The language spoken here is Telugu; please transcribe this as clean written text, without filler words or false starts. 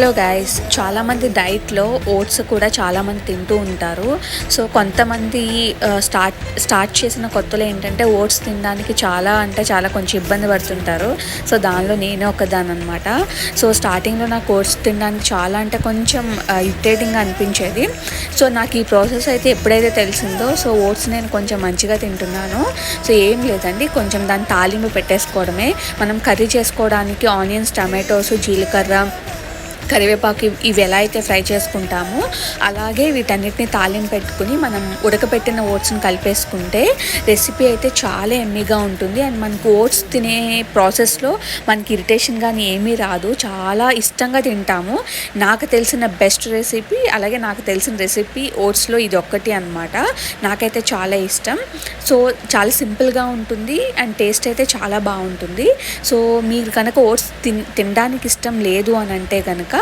హలో గైస్, చాలామంది డైట్లో ఓట్స్ కూడా చాలామంది తింటూ ఉంటారు. సో కొంతమంది స్టార్ట్ చేసిన కొత్తలో ఏంటంటే ఓట్స్ తినడానికి చాలా కొంచెం ఇబ్బంది పడుతుంటారు. సో దానిలో నేనే ఒకదాన్ని అనమాట. సో స్టార్టింగ్లో నాకు ఓట్స్ తినడానికి కొంచెం ఇరిటేటింగ్గా అనిపించేది. సో నాకు ఈ ప్రాసెస్ అయితే ఎప్పుడైతే తెలిసిందో సో ఓట్స్ నేను కొంచెం మంచిగా తింటున్నాను. సో ఏం లేదండి, కొంచెం దాన్ని తాలింపు పెట్టేసుకోవడమే. మనం కర్రీ చేసుకోవడానికి ఆనియన్స్, టమాటోస్, జీలకర్ర, కరివేపాకు ఇవి ఎలా అయితే ఫ్రై చేసుకుంటామో అలాగే వీటన్నిటిని తాలింపు పెట్టుకుని మనం ఉడకపెట్టిన ఓట్స్ని కలిపేసుకుంటే రెసిపీ అయితే చాలా ఎమ్మీగా ఉంటుంది. అండ్ మనకు ఓట్స్ తినే ప్రాసెస్లో మనకి ఇరిటేషన్ కానీ ఏమీ రాదు, చాలా ఇష్టంగా తింటాము. నాకు తెలిసిన బెస్ట్ రెసిపీ, అలాగే నాకు తెలిసిన రెసిపీ ఓట్స్లో ఇది ఒక్కటి అనమాట. నాకైతే చాలా ఇష్టం. సో చాలా సింపుల్గా ఉంటుంది అండ్ టేస్ట్ అయితే చాలా బాగుంటుంది. సో మీరు కనుక ఓట్స్ తినడానికి ఇష్టం లేదు అని అంటే కనుక